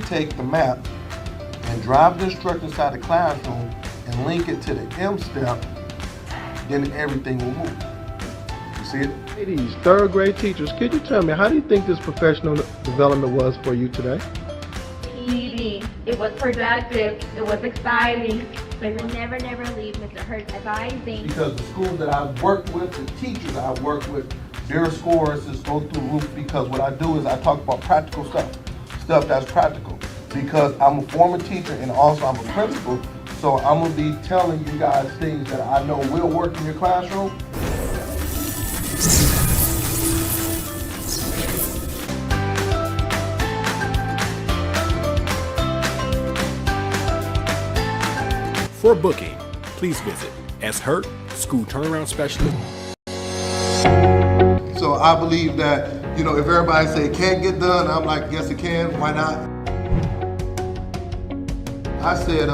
take the map and drive the instructor inside the classroom and link it to the M step, then everything will move. You see it? Ladies, third grade teachers, could you tell me, how do you think this professional development was for you today? Easy. It was productive. It was exciting. We will never leave Mr. Hurt's advising. Because the schools that I've worked with, the teachers I've worked with, their scores is go through the roof, because what I do is I talk about practical stuff that's practical. Because I'm a former teacher and also I'm a principal, so I'm gonna be telling you guys things that I know will work in your classroom. For booking, please visit S. Hurt, School Turnaround Specialist. So I believe that, if everybody say it can't get done, I'm like, yes it can, why not? I said,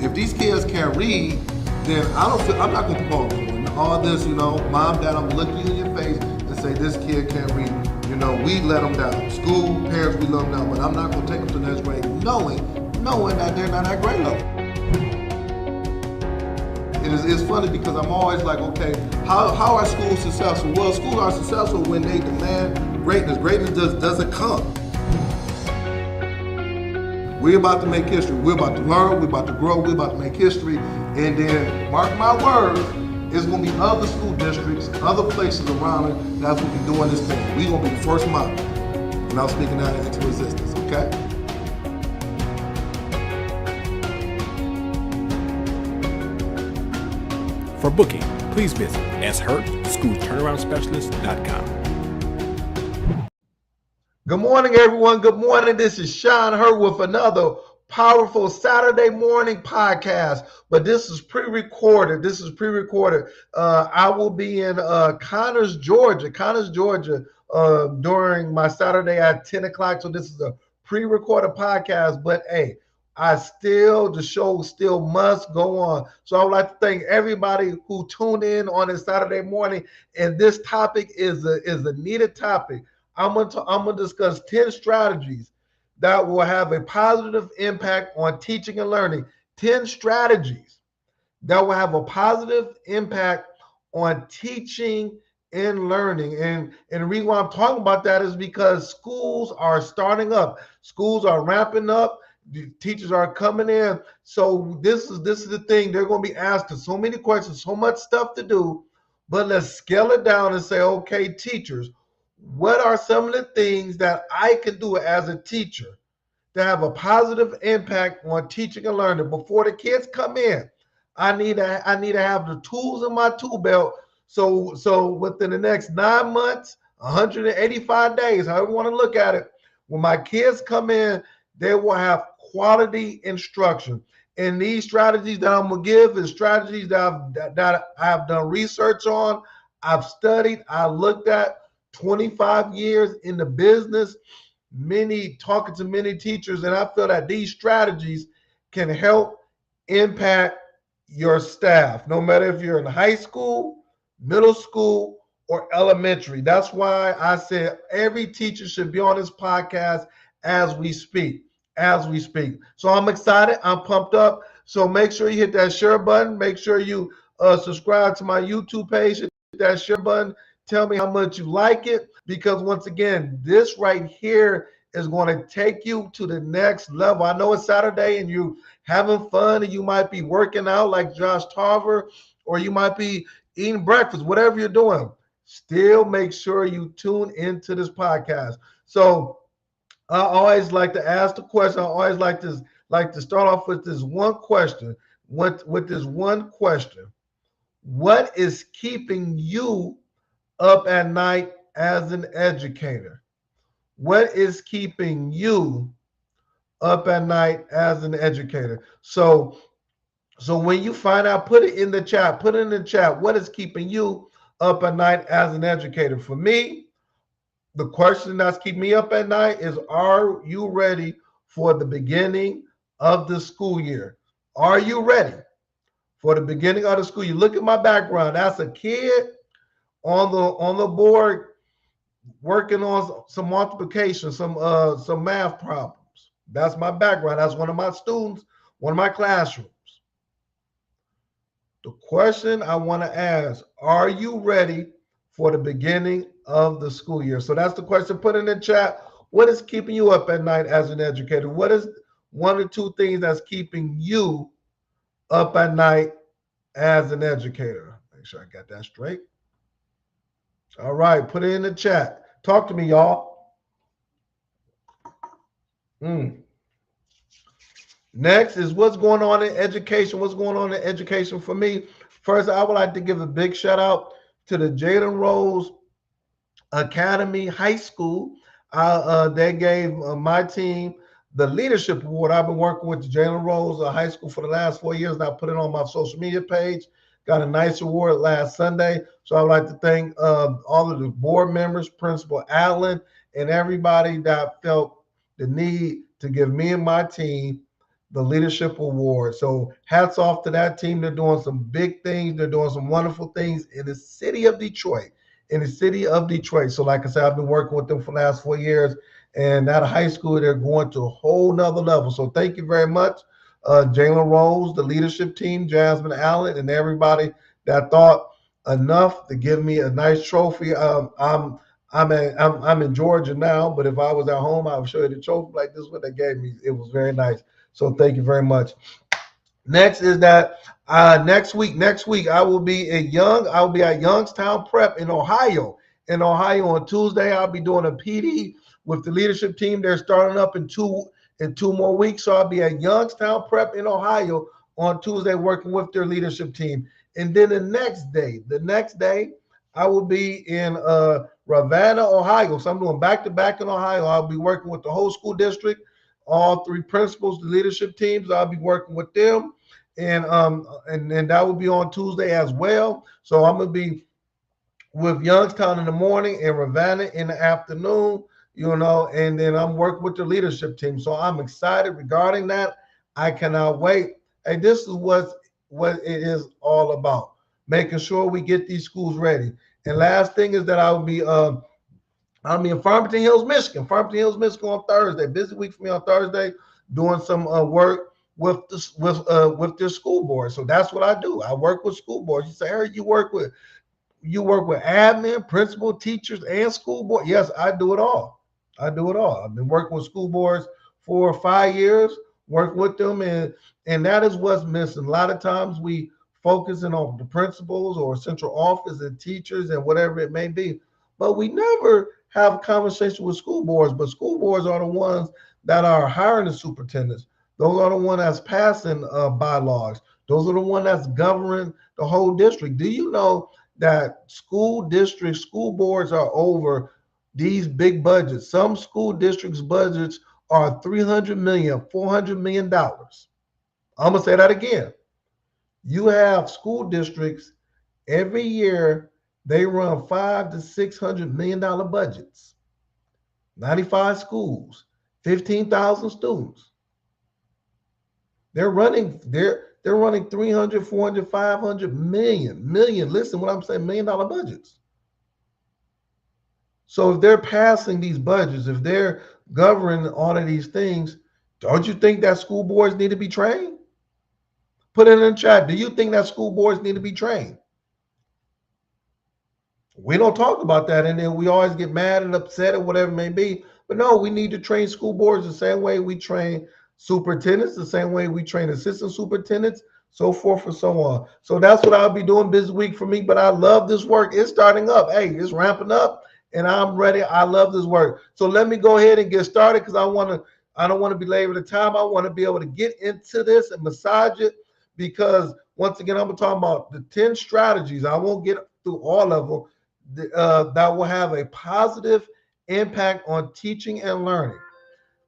if these kids can't read, then I'm not gonna promote them. All this, mom, dad, I'm gonna look you in your face and say this kid can't read. We let them down. School, parents, we let them down, but I'm not gonna take them to the next grade knowing that they're not at grade level. It's funny because I'm always like, okay, how are schools successful? Well, schools are successful when they demand greatness. Greatness doesn't come. We're about to make history. We're about to learn. We're about to grow. We're about to make history. And then, mark my word, it's going to be other school districts, other places around it that's going to be doing this thing. We're going to be the first model. And I'm speaking that into existence, okay? For booking, please visit shurtschoolturnaroundspecialist.com. Good morning, everyone. Good morning. This is Sean Hurt with another powerful Saturday morning podcast. But this is pre-recorded. I will be in Connors, Georgia, during my Saturday at 10 o'clock. So this is a pre-recorded podcast. But hey, the show still must go on. So I would like to thank everybody who tuned in on this Saturday morning. And this topic is a needed topic. I'm gonna discuss 10 strategies that will have a positive impact on teaching and learning. 10 strategies that will have a positive impact on teaching and learning. And the reason why I'm talking about that is because schools are starting up. Schools are ramping up. The teachers are coming in. So this is the thing. They're going to be asked so many questions, so much stuff to do. But let's scale it down and say, okay, teachers, what are some of the things that I can do as a teacher to have a positive impact on teaching and learning before the kids come in? I need to have the tools in my tool belt. So within the next 9 months, 185 days, however you want to look at it, when my kids come in, they will have quality instruction. And these strategies that I'm gonna give is strategies that I have done research on, I've studied, I looked at. 25 years in the business, talking to many teachers, and I feel that these strategies can help impact your staff, no matter if you're in high school, middle school, or elementary. That's why I said every teacher should be on this podcast as we speak. So I'm excited. I'm pumped up. So make sure you hit that share button. Make sure you subscribe to my YouTube page. Hit that share button. Tell me how much you like it, because once again, this right here is going to take you to the next level. I know it's Saturday and you having fun, and you might be working out like Josh Tarver, or you might be eating breakfast, whatever you're doing. Still make sure you tune into this podcast. So I always like to ask the question. I always like to start off with this one question. With this one question: what is keeping you up at night as an educator? What is keeping you up at night as an educator? So when you find out, put it in the chat. What is keeping you up at night as an educator? For me, the question that's keeping me up at night is, are you ready for the beginning of the school year? Are you ready for the beginning of the school year? Look at my background. That's a kid on the board working on some multiplication, some math problems. That's my background. That's one of my students, one of my classrooms. The question I want to ask, are you ready for the beginning of the school year? So that's the question. Put in the chat. What is keeping you up at night as an educator? What is one or two things that's keeping you up at night as an educator? Make sure I got that straight. All right, put it in the chat. Talk to me, y'all. Next is what's going on in education. What's going on in education for me? First, I would like to give a big shout out to the Jalen Rose Academy High School. They gave my team the leadership award. I've been working with the Jalen Rose High School for the last 4 years, and I put it on my social media page. Got a nice award last Sunday. So I would like to thank all of the board members, Principal Allen, and everybody that felt the need to give me and my team the leadership award. So hats off to that team. They're doing some big things. They're doing some wonderful things in the city of Detroit. So like I said, I've been working with them for the last 4 years, and at a high school, they're going to a whole nother level. So thank you very much, Jalen Rose, the leadership team, Jasmine Allen, and everybody that thought enough to give me a nice trophy. I'm in Georgia now, but if I was at home, I would show you the trophy. Like this is what they gave me. It was very nice. So thank you very much. Next is that next week I will be at Youngstown Prep in Ohio. On Tuesday, I'll be doing a PD with the leadership team. They're starting up in two more weeks. So I'll be at Youngstown Prep in Ohio on Tuesday working with their leadership team. And then the next day, I will be in Ravenna, Ohio. So I'm doing back-to-back in Ohio. I'll be working with the whole school district, all three principals, the leadership teams. I'll be working with them. And that will be on Tuesday as well. So I'm going to be with Youngstown in the morning and Ravenna in the afternoon, and then I'm working with the leadership team. So I'm excited regarding that. I cannot wait. And this is what it is all about, making sure we get these schools ready. And last thing is that I'll be in Farmington Hills, Michigan on Thursday. Busy week for me on Thursday, doing some work with their school board. So that's what I do. I work with school boards. You say, Harry, you work with admin, principal, teachers, and school board. Yes, I do it all. I've been working with school boards for 5 years, working with them, and that is what's missing. A lot of times we focusing on the principals or central office and teachers and whatever it may be, but we never have a conversation with school boards. But school boards are the ones that are hiring the superintendents. Those are the ones that's passing bylaws. Those are the ones that's governing the whole district. Do you know that school boards are over these big budgets? Some school districts' budgets are $300 million, $400 million. I'm going to say that again. You have school districts every year, they run $500 to $600 million budgets. 95 schools, 15,000 students. They're running 300, 400, 500 million. Listen, what I'm saying, $1 million budgets. So if they're passing these budgets, if they're governing all of these things, don't you think that school boards need to be trained? Put it in the chat. Do you think that school boards need to be trained? We don't talk about that, and then we always get mad and upset or whatever it may be. But no, we need to train school boards the same way we train superintendents, the same way we train assistant superintendents, so forth and so on. So that's what I'll be doing this week for me. But I love this work. It's starting up. Hey, it's ramping up, and I'm ready. I love this work. So let me go ahead and get started because I don't want to belabor the time. I want to be able to get into this and massage it because once again, I'm going to talk about the 10 strategies. I won't get through all of them that will have a positive impact on teaching and learning.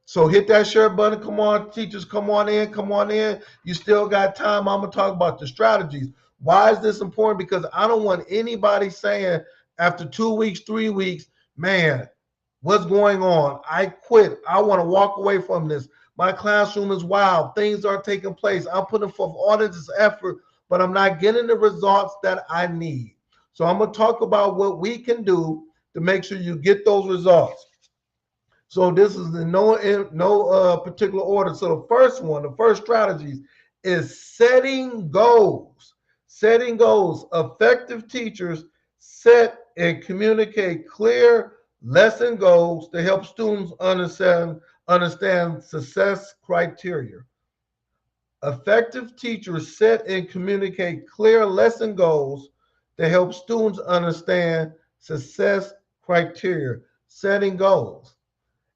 So hit that share button. Come on, teachers, come on in. You still got time. I'm going to talk about the strategies. Why is this important? Because I don't want anybody saying after 2 weeks, 3 weeks, man, what's going on? I quit. I want to walk away from this. My classroom is wild. Things are taking place. I'm putting forth all of this effort, but I'm not getting the results that I need. So I'm going to talk about what we can do to make sure you get those results. So this is in no particular order. So the first strategies is setting goals. Setting goals. Effective teachers set and communicate clear lesson goals to help students understand success criteria. Effective teachers set and communicate clear lesson goals to help students understand success criteria. Setting goals.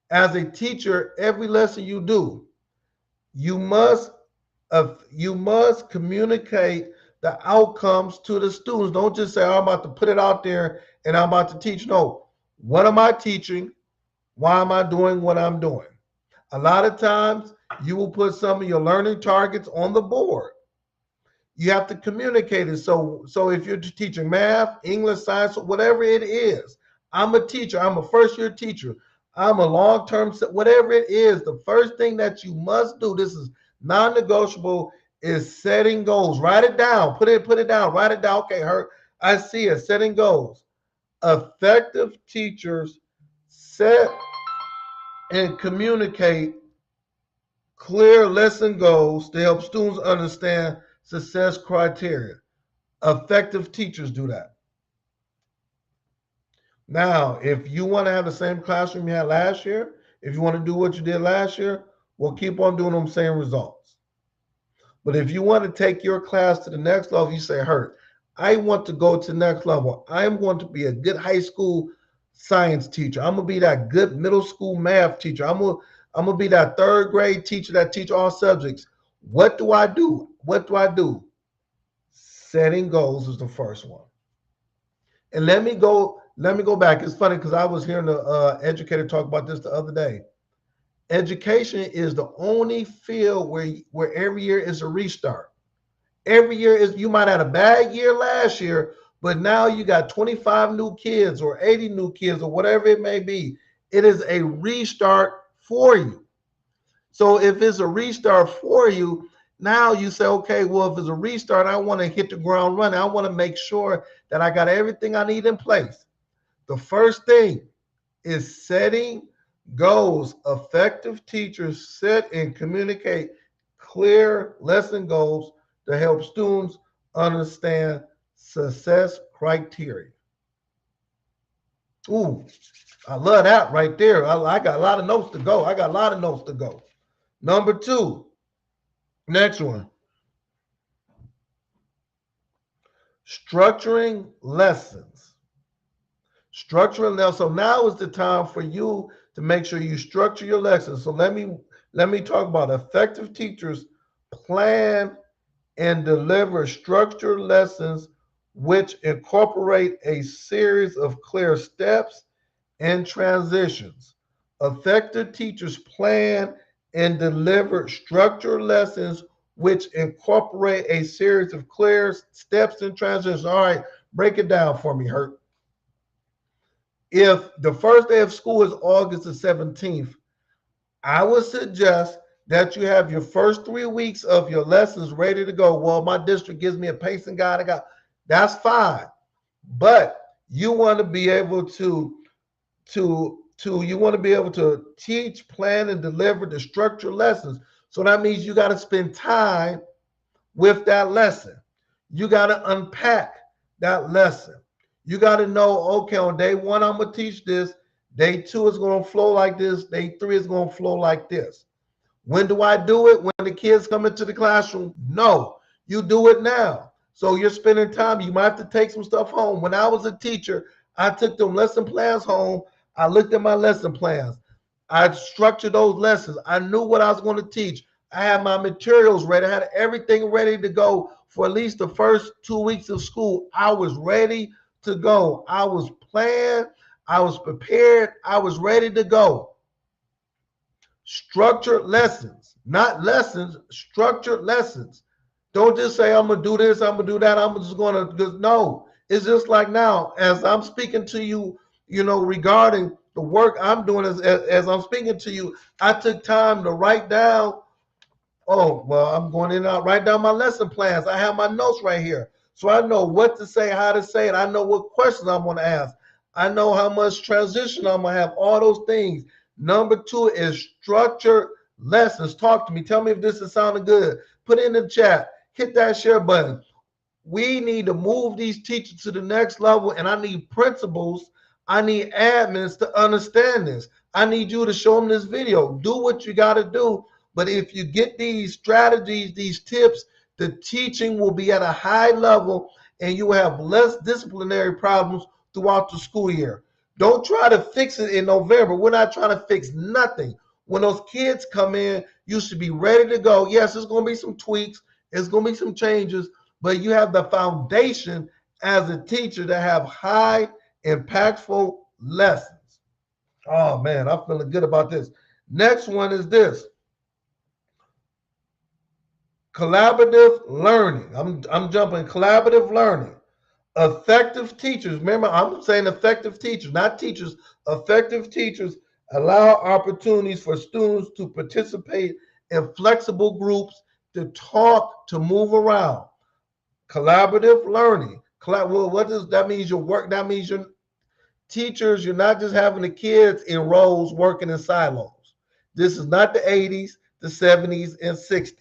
As a teacher, every lesson you do, you must communicate the outcomes to the students. Don't just say, I'm about to put it out there and I'm about to teach. No, what am I teaching? Why am I doing what I'm doing? A lot of times you will put some of your learning targets on the board. You have to communicate it. So if you're teaching math, English, science, whatever it is, I'm a teacher. I'm a first-year teacher. I'm a long-term, whatever it is, the first thing that you must do, this is non-negotiable, is setting goals. Write it down. Put it down. Write it down. Okay, I see it. Setting goals. Effective teachers set and communicate clear lesson goals to help students understand success criteria. Effective teachers do that. Now, if you want to have the same classroom you had last year, if you want to do what you did last year, well, keep on doing them same results. But if you want to take your class to the next level, you say, Hurt, I want to go to the next level. I'm going to be a good high school science teacher. I'm going to be that good middle school math teacher. I'm going to be that third grade teacher that teach all subjects. What do I do? What do I do? Setting goals is the first one. And let me go back. It's funny because I was hearing the educator talk about this the other day. Education is the only field where every year is a restart. Every year is, you might have had a bad year last year, but now you got 25 new kids or 80 new kids or whatever it may be. It is a restart for you. So if it's a restart for you, now you say, okay, well, if it's a restart, I want to hit the ground running. I want to make sure that I got everything I need in place. The first thing is setting goals. Effective teachers set and communicate clear lesson goals to help students understand success criteria. Ooh, I love that right there. I got a lot of notes to go. Number 2, next one. Structuring lessons. So now is the time for you to make sure you structure your lessons. So let me talk about effective teachers plan and deliver structured lessons which incorporate a series of clear steps and transitions. Effective teachers plan and deliver structured lessons which incorporate a series of clear steps and transitions. All right, break it down for me, Hurt. If the first day of school is August the 17th, I would suggest that you have your first 3 weeks of your lessons ready to go. Well, my district gives me a pacing guide. That's fine. But you want to be able to teach, plan, and deliver the structured lessons. So that means you got to spend time with that lesson. You got to unpack that lesson. You got to know, okay, on day 1, I'm going to teach this. Day 2 is going to flow like this. Day 3 is going to flow like this. When do I do it? When the kids come into the classroom? No, you do it now. So you're spending time. You might have to take some stuff home. When I was a teacher, I took them lesson plans home. I looked at my lesson plans. I structured those lessons. I knew what I was going to teach. I had my materials ready. I had everything ready to go for at least the first 2 weeks of school. I was ready to go. I was planned. I was prepared. I was ready to go. Structured lessons, not lessons, structured lessons. Don't just say, I'm going to do this, I'm going to do that, I'm just going to, no. It's just like now, as I'm speaking to you, regarding the work I'm doing, as I'm speaking to you, I took time to write down, I'm going in and out, write down my lesson plans. I have my notes right here. So I know what to say, how to say it. I know what questions I'm going to ask. I know how much transition I'm going to have, all those things. Number 2 is structured lessons. Talk to me. Tell me if this is sounding good. Put it in the chat. Hit that share button. We need to move these teachers to the next level, and I need principals, I need admins to understand this. I need you to show them this video. Do what you got to do. But if you get these strategies, these tips, the teaching will be at a high level, and you will have less disciplinary problems throughout the school year. Don't try to fix it in November. We're not trying to fix nothing. When those kids come in, you should be ready to go. Yes, there's going to be some tweaks. There's going to be some changes, but you have the foundation as a teacher to have high, impactful lessons. Oh, man, I'm feeling good about this. Next one is this. Collaborative learning. I'm jumping collaborative learning. Effective teachers. Remember, I'm saying effective teachers, not teachers. Effective teachers allow opportunities for students to participate in flexible groups, to talk, to move around. Collaborative learning. Well, what does that mean? Your work. That means your teachers. You're not just having the kids in rows working in silos. This is not the 80s, the 70s, and 60s.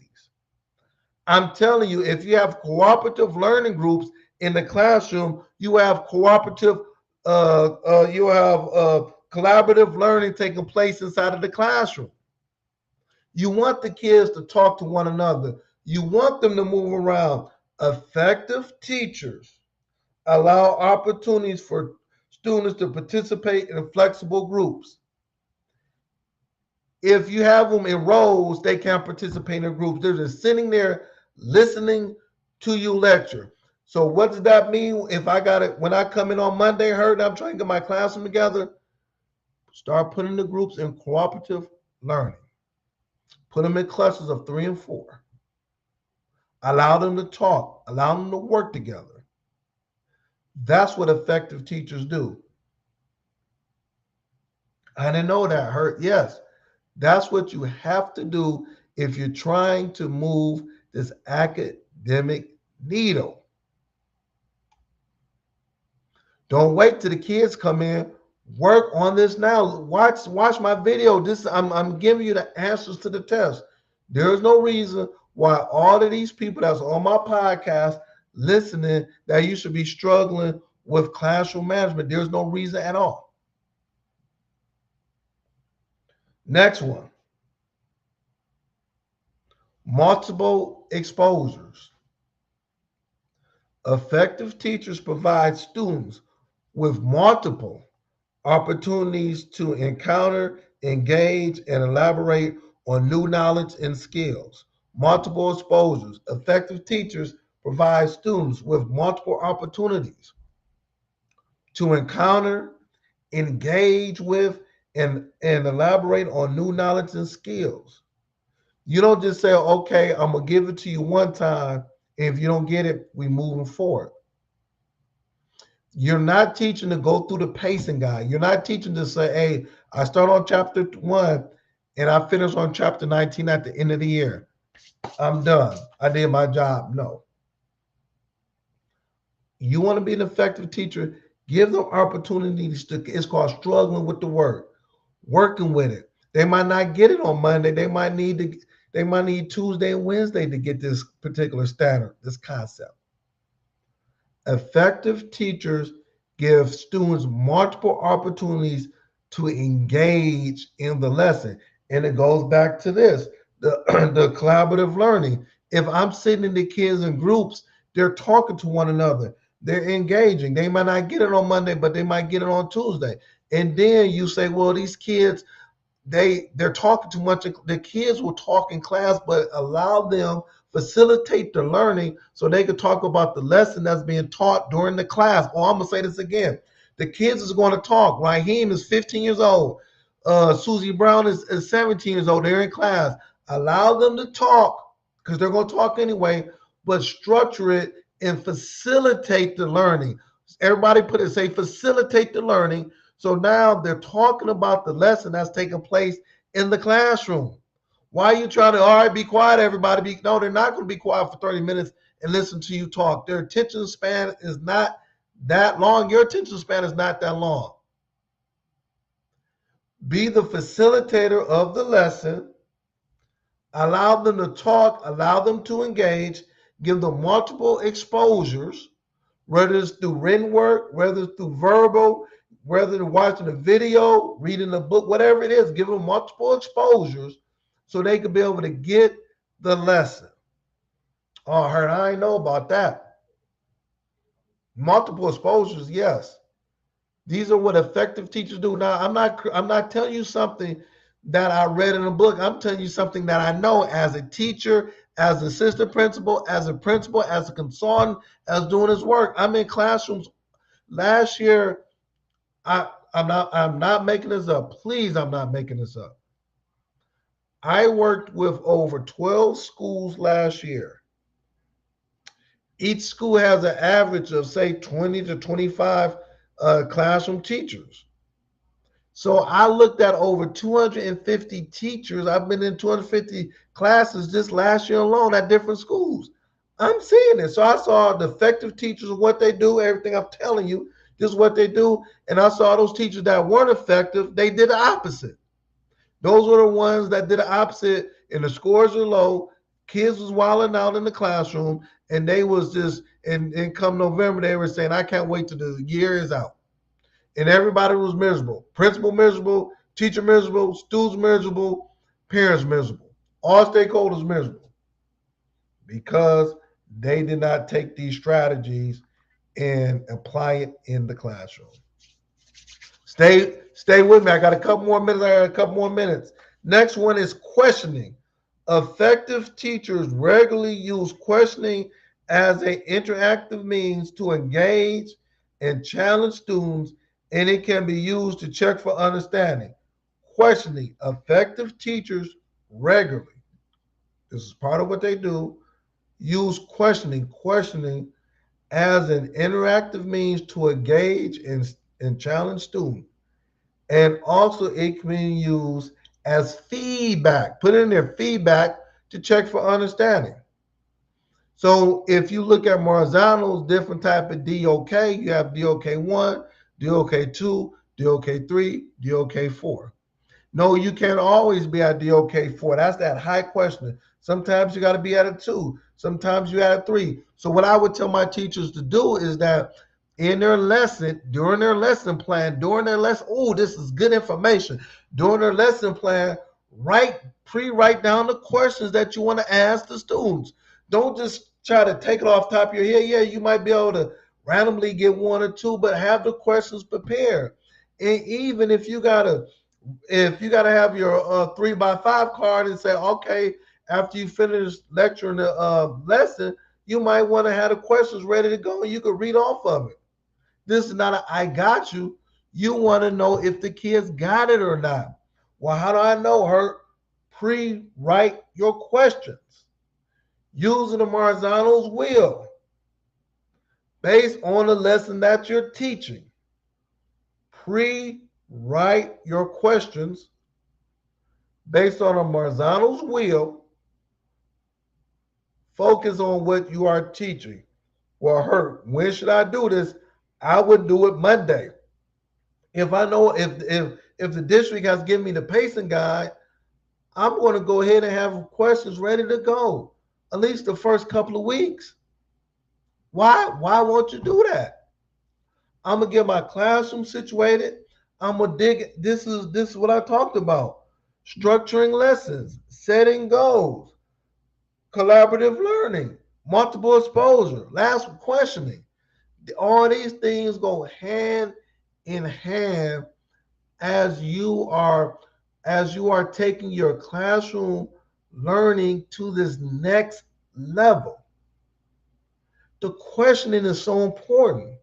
I'm telling you, if you have cooperative learning groups in the classroom, you have cooperative, collaborative learning taking place inside of the classroom. You want the kids to talk to one another. You want them to move around. Effective teachers allow opportunities for students to participate in flexible groups. If you have them in rows, they can't participate in groups. They're just sitting there listening to you lecture. So what does that mean? If I got it, when I come in on Monday, I'm trying to get my classroom together, start putting the groups in cooperative learning. Put them in clusters of 3 and 4. Allow them to talk. Allow them to work together. That's what effective teachers do. I didn't know that hurt. Yes, that's what you have to do if you're trying to move this academic needle. Don't wait till the kids come in. Work on this now. Watch my video. I'm giving you the answers to the test. There's no reason why all of these people that's on my podcast listening that you should be struggling with classroom management. There's no reason at all. Next one. Multiple exposures. Effective teachers provide students with multiple opportunities to encounter, engage, and elaborate on new knowledge and skills. Multiple exposures. Effective teachers provide students with multiple opportunities to encounter, engage with, and elaborate on new knowledge and skills. You don't just say, okay, I'm going to give it to you one time. And if you don't get it, we moving forward. You're not teaching to go through the pacing guide. You're not teaching to say, hey, I start on chapter 1 and I finish on chapter 19 at the end of the year. I'm done. I did my job. No. You want to be an effective teacher, give them opportunities to, it's called struggling with the word, working with it. They might not get it on Monday. They might need Tuesday and Wednesday to get this particular standard, this concept. Effective teachers give students multiple opportunities to engage in the lesson. And it goes back to this, the collaborative learning. If I'm sitting the kids in groups, they're talking to one another. They're engaging. They might not get it on Monday, but they might get it on Tuesday. And then you say, well, these kids, they're talking too much. The kids will talk in class, but allow them, facilitate the learning so they can talk about the lesson that's being taught during the class. Oh, I'm going to say this again. The kids is going to talk. Raheem is 15 years old. Susie Brown is 17 years old. They're in class. Allow them to talk because they're going to talk anyway, but structure it and facilitate the learning. Everybody say facilitate the learning. So now they're talking about the lesson that's taking place in the classroom. Why are you trying to, all right, be quiet, everybody? No, they're not going to be quiet for 30 minutes and listen to you talk. Their attention span is not that long. Your attention span is not that long. be the facilitator of the lesson, allow them to talk, allow them to engage, give them multiple exposures, whether it's through written work, whether it's through verbal, whether they're watching a video, reading a book, whatever it is, give them multiple exposures so they can be able to get the lesson. Oh, Hurt, I ain't know about that. Multiple exposures, yes. These are what effective teachers do. Now, I'm not telling you something that I read in a book. I'm telling you something that I know as a teacher, as an assistant principal, as a principal, as a consultant, as doing his work. I'm in classrooms. Last year, I'm not making this up. Please, I'm not making this up. I worked with over 12 schools last year. Each school has an average of, say, 20 to 25 classroom teachers. So I looked at over 250 teachers. I've been in 250 classes just last year alone at different schools. I'm seeing it. So I saw the effective teachers of what they do, everything I'm telling you, this is what they do. And I saw those teachers that weren't effective, they did the opposite. Those were the ones that did the opposite, and the scores are low. Kids was wilding out in the classroom, and they was just, and come November, they were saying, I can't wait till the year is out. And everybody was miserable. Principal miserable, teacher miserable, students miserable, parents miserable. All stakeholders miserable because they did not take these strategies and apply it in the classroom. Stay with me. I got a couple more minutes. Next one is questioning. Effective teachers regularly use questioning as an interactive means to engage and challenge students, and it can be used to check for understanding. Questioning. Effective teachers regularly, this is part of what they do, use questioning as an interactive means to engage and challenge students. And also it can be used as feedback. Put in their feedback to check for understanding. So if you look at Marzano's different type of DOK, you have DOK 1, DOK 2, DOK 3, DOK 4. No, you can't always be at DOK 4. That's that high question. Sometimes you got to be at a 2. Sometimes you at a 3. So what I would tell my teachers to do is that in their lesson, during their lesson plan, this is good information. During their lesson plan, write down the questions that you want to ask the students. Don't just try to take it off the top of your head. Yeah, you might be able to randomly get 1 or 2, but have the questions prepared. And even if you gotta have your 3x5 card and say, okay, after you finish lecturing the lesson, you might want to have the questions ready to go. You could read off of it. This is not I got you. You want to know if the kids got it or not. Well, how do I know? Pre-write your questions using the Marzano's wheel based on the lesson that you're teaching. Pre-write your questions based on a Marzano's wheel. Focus on what you are teaching. Well, when should I do this? I would do it Monday. If I know if the district has given me the pacing guide, I'm going to go ahead and have questions ready to go at least the first couple of weeks. Why won't you do that? I'm gonna get my classroom situated. I'm gonna dig. This is what I talked about: structuring lessons, setting goals, collaborative learning, multiple exposure, last questioning. All these things go hand in hand as you are taking your classroom learning to this next level. The questioning is so important.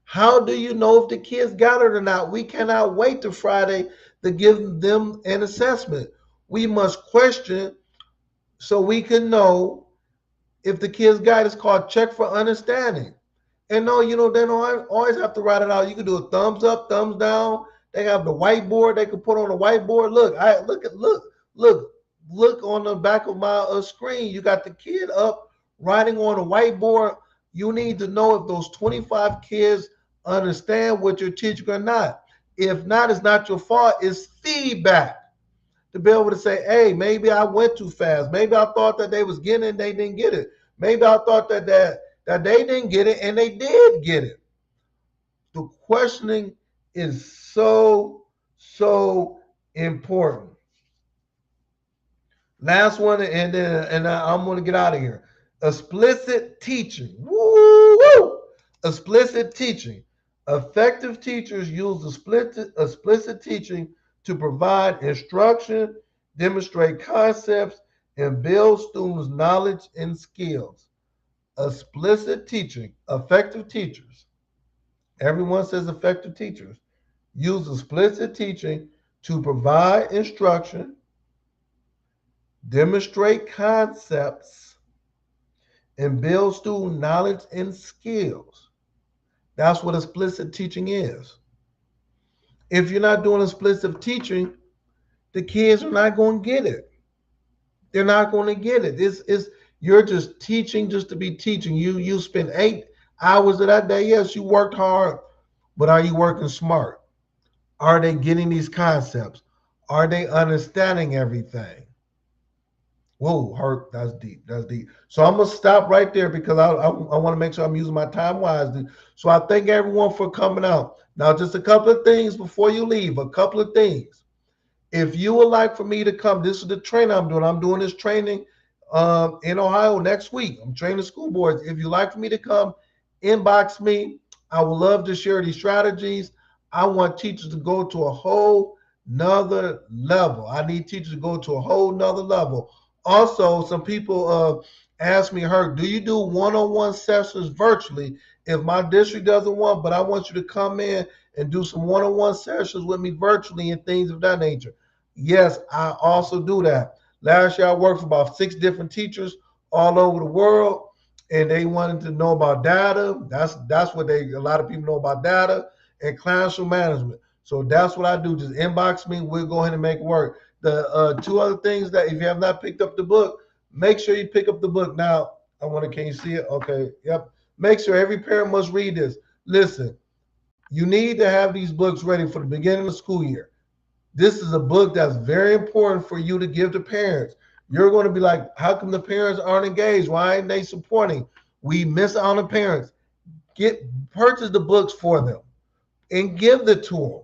How do you know if the kids got it or not? We cannot wait till Friday to give them an assessment. We must question so we can know if the kids got it. It's called check for understanding. And no, they don't always have to write it out. You can do a thumbs up, thumbs down. They have the whiteboard they can put on the whiteboard. Look on the back of my screen. You got the kid up writing on a whiteboard. You need to know if those 25 kids understand what you're teaching or not. If not, it's not your fault. It's feedback to be able to say, hey, maybe I went too fast. Maybe I thought that they was getting it, they didn't get it. Maybe I thought that they didn't get it and they did get it. The questioning is so important. Last one, and I'm going to get out of here. Explicit teaching. Woo! Explicit teaching. Effective teachers use explicit teaching to provide instruction, demonstrate concepts, and build students' knowledge and skills. Explicit teaching. Effective teachers. Everyone says effective teachers use explicit teaching to provide instruction, demonstrate concepts, and build student knowledge and skills. That's what explicit teaching is. If you're not doing explicit teaching, the kids are not going to get it. They're not going to get it. You're just teaching just to be teaching. You spend 8 hours of that day. Yes, you worked hard, but are you working smart? Are they getting these concepts? Are they understanding everything? Whoa, hurt. That's deep. That's deep. So I'm going to stop right there because I want to make sure I'm using my time wisely. So I thank everyone for coming out. Now, just a couple of things before you leave. A couple of things. If you would like for me to come, this is the training I'm doing. I'm doing this training in Ohio next week. I'm training school boards. If you'd like for me to come, inbox me. I would love to share these strategies. I want teachers to go to a whole nother level. I need teachers to go to a whole nother level. Also, some people ask me, Herc, do you do one-on-one sessions virtually? If my district doesn't want, but I want you to come in and do some one-on-one sessions with me virtually and things of that nature. Yes, I also do that. Last year, I worked for about 6 different teachers all over the world, and they wanted to know about data. That's what a lot of people know about, data and classroom management. So that's what I do. Just inbox me. We'll go ahead and make it work. The 2 other things that if you have not picked up the book, make sure you pick up the book. Now, can you see it? Okay, yep. Make sure every parent must read this. Listen, you need to have these books ready for the beginning of the school year. This is a book that's very important for you to give to parents. You're going to be like, how come the parents aren't engaged? Why aren't they supporting? We miss out on the parents. Purchase the books for them and give it to them.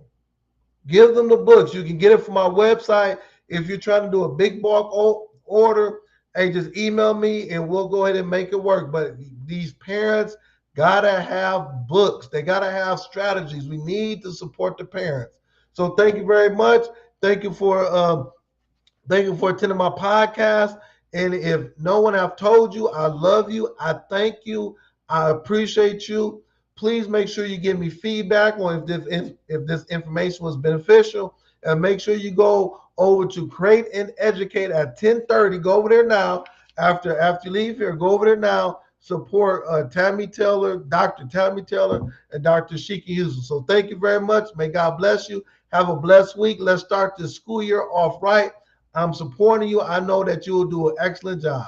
Give them the books. You can get it from our website. If you're trying to do a big bulk order, hey, just email me and we'll go ahead and make it work. But these parents gotta have books. They gotta have strategies. We need to support the parents. So thank you very much. Thank you for attending my podcast. And if no one have told you, I love you. I thank you. I appreciate you. Please make sure you give me feedback on if this information was beneficial, and make sure you go over to Create and Educate at 10:30. Go over there now. After you leave here, go over there now. Support Tammy Taylor, Dr. Tammy Taylor, and Dr. Shiki Houston. So thank you very much. May God bless you. Have a blessed week. Let's start this school year off right. I'm supporting you. I know that you will do an excellent job.